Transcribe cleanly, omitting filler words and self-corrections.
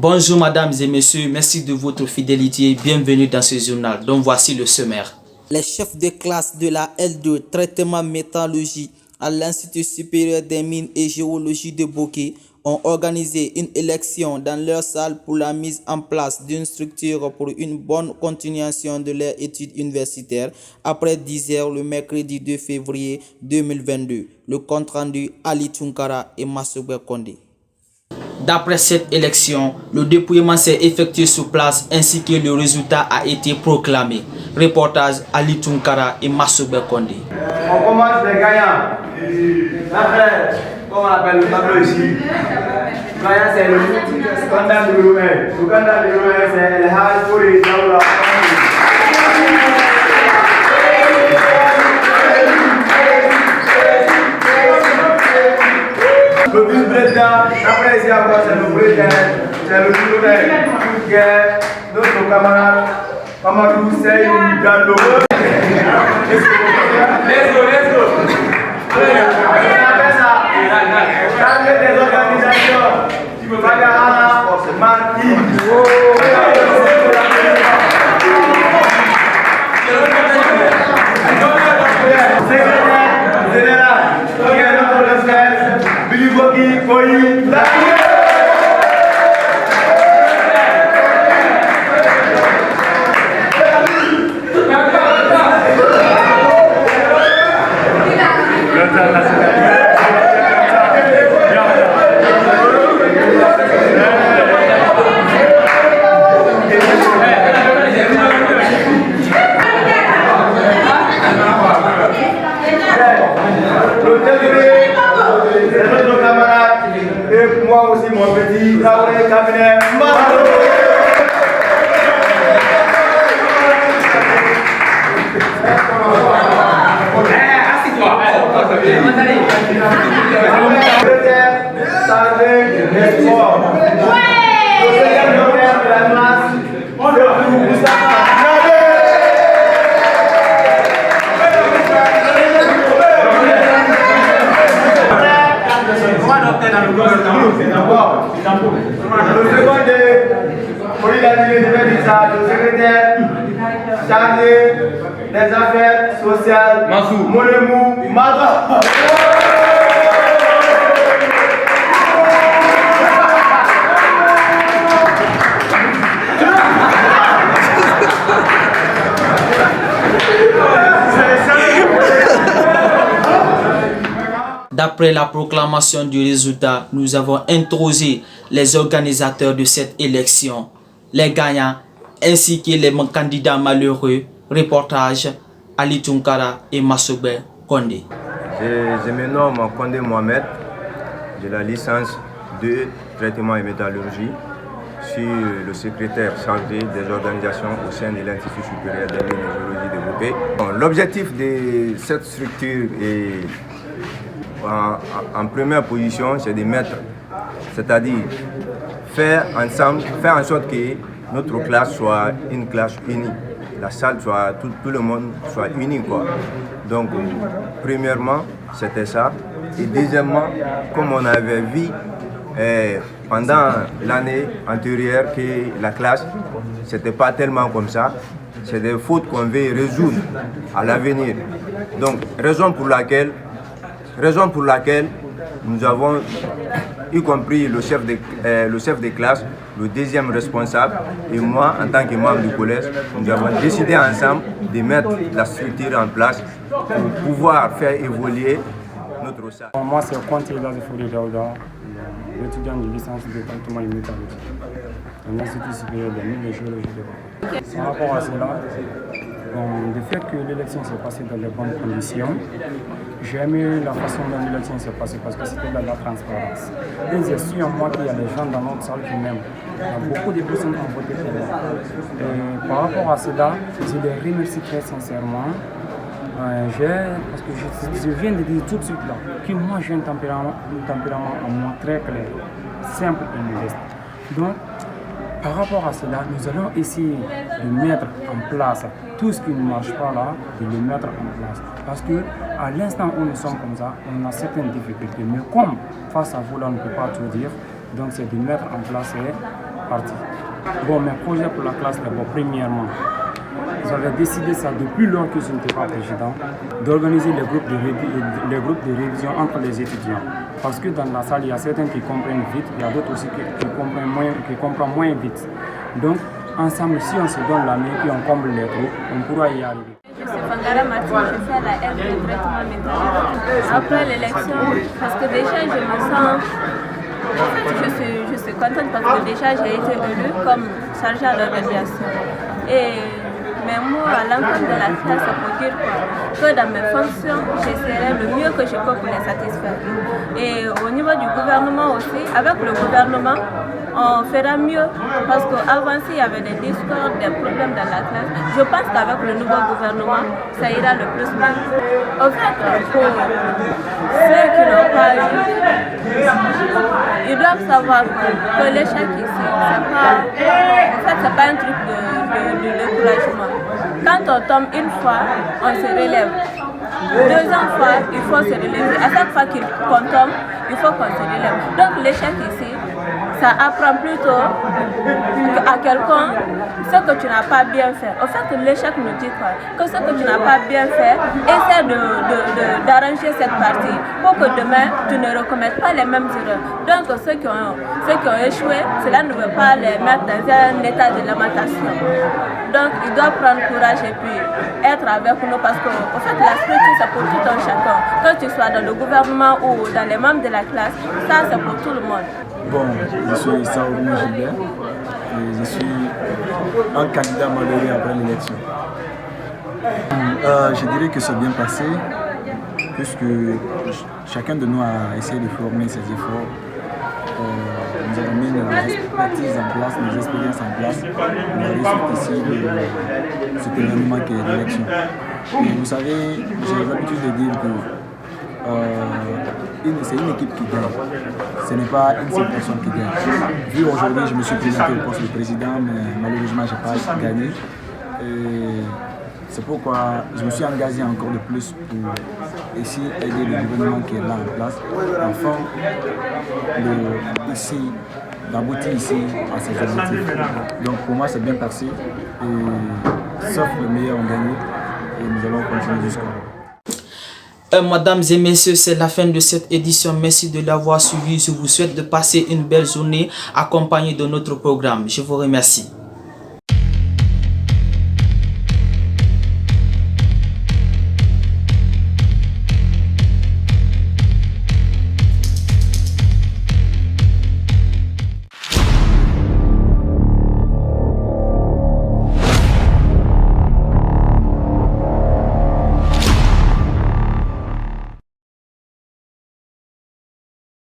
Bonjour mesdames et messieurs, merci de votre fidélité, bienvenue dans ce journal. Donc voici le sommaire. Les chefs de classe de la L2 traitement métallurgie à l'Institut supérieur des mines et géologie de Bokeh ont organisé une élection dans leur salle pour la mise en place d'une structure pour une bonne continuation de leurs études universitaires après 10 heures le mercredi 2 février 2022. Le compte rendu Ali Tunkara et Massoube Kondé. D'après cette élection, le dépouillement s'est effectué sur place ainsi que le résultat a été proclamé. Reportage Ali Tunkara et Massoube Kondé. On commence les gagnants. Après, comme on appelle le tableau ici, gagnant c'est le candidat numéro 1. Le candidat numéro 1 c'est El Haj Kouri Daoula. Le vice-président, après ici encore c'est le président, c'est le journal qui est notre camarade Amadou Seydou Diallo. Let's go. Après ça, chargé des organisations, Fagahana Marti. Secrétaire général, qui est notre frère, Billy Boki Koyi. Moi aussi, mon petit Traoré Cabinet Maro. Assis-toi. Chargé des sports. Le secrétaire de la classe, le Moustapha. Le secrétaire chargé des affaires sociales, Molemou Maga. D'après la proclamation du résultat, nous avons interrogé les organisateurs de cette élection, les gagnants ainsi que les candidats malheureux. Reportage Ali Tunkara et Massoube Kondé. Je me nomme Kondé Mohamed, j'ai la licence de traitement et métallurgie. Je suis le secrétaire chargé des organisations au sein de l'Institut supérieur des mines et géologie de Bokeh. L'objectif de cette structure est en première position, c'est de mettre, c'est-à-dire faire en sorte que notre classe soit une classe unie. La salle soit, tout le monde soit uni, quoi. Donc, premièrement, c'était ça. Et deuxièmement, comme on avait vu pendant l'année antérieure que la classe, c'était pas tellement comme ça. C'est des fautes qu'on veut résoudre à l'avenir. Donc, raison pour laquelle nous avons, y compris le chef de classe, le deuxième responsable et moi, en tant que membre du collège, nous avons décidé ensemble de mettre la structure en place pour pouvoir faire évoluer notre salle. Moi, c'est Konté Fouri Daouda, étudiant de licence de traitement et métallurgie à l'Institut supérieur des mines et géologie de Bokeh. Par rapport à cela, le fait que l'élection s'est passée dans les bonnes conditions, j'ai aimé la façon dont l'élection s'est passée parce que c'était dans la transparence. Et j'ai su en moi qu'il y a des gens dans notre salle qui m'aiment. Beaucoup de personnes ont voté pour moi. Et par rapport à cela, je les remercie très sincèrement. Parce que je viens de dire tout de suite là que moi j'ai un tempérament en moi très clair, simple et modeste. Donc, par rapport à cela, nous allons essayer de mettre en place tout ce qui ne marche pas là, de le mettre en place. Parce que à l'instant où nous sommes comme ça, on a certaines difficultés. Mais comme face à vous là, on ne peut pas tout dire, Donc c'est de mettre en place les partis. Bon, mes projets pour la classe, d'abord, premièrement, j'avais décidé ça depuis lors que je n'étais pas président, d'organiser les groupes de révision entre les étudiants. Parce que dans la salle, il y a certains qui comprennent vite, il y a d'autres aussi qui comprennent moins vite. Donc, ensemble, si on se donne la main et on comble les trous, on pourra y arriver. Je suis Fangara Martin, je fais la R de traitement métallique. Après l'élection, parce que déjà je me sens... En fait, je suis contente parce que déjà j'ai été élue comme chargée d'organisation. Mais moi, à l'encontre de la classe, ça peut dire que dans mes fonctions, j'essaierai le mieux que je peux pour les satisfaire. Et au niveau du gouvernement aussi, avec le gouvernement, on fera mieux parce qu'avant, s'il y avait des discords, des problèmes dans la classe, je pense qu'avec le nouveau gouvernement, ça ira le plus bien. En fait, pour ceux qui n'ont pas eu, ils doivent savoir que l'échec ici, c'est pas un truc de découragement. Quand on tombe une fois, on se relève. Deuxième fois, il faut se relever. À chaque fois qu'on tombe, il faut qu'on se relève. Donc l'échec ici, ça apprend plutôt à quelqu'un ce que tu n'as pas bien fait. En fait, l'échec nous dit quoi? Que ce que tu n'as pas bien fait, essaie d'arranger cette partie pour que demain, tu ne recommettes pas les mêmes erreurs. Donc, ceux qui ont échoué, cela ne veut pas les mettre dans un état de lamentation. Donc, ils doivent prendre courage et puis être avec nous parce que, en fait, la structure, c'est pour tout un chacun. Que tu sois dans le gouvernement ou dans les membres de la classe, ça, c'est pour tout le monde. Bon, je suis Saourou Gilbert et je suis un candidat malheureux après l'élection. Je dirais que c'est bien passé puisque chacun de nous a essayé de former ses efforts. Nous avons mis nos expertises en place, nos expériences en place. On a réussi ici cet événement qui est l'élection. Et vous savez, j'ai l'habitude de dire que c'est une équipe qui gagne. Ce n'est pas une seule personne qui gagne. Vu aujourd'hui, je me suis présenté au poste de président, mais malheureusement, je n'ai pas gagné. Et c'est pourquoi je me suis engagé encore de plus pour essayer d'aider le gouvernement qui est là en place, afin d'aboutir ici à ses objectifs. Donc pour moi, c'est bien passé. Et sauf le meilleur ont gagné. Et nous allons continuer jusqu'au bout. Mesdames et messieurs, c'est la fin de cette édition. Merci de l'avoir suivi. Je vous souhaite de passer une belle journée accompagnée de notre programme. Je vous remercie.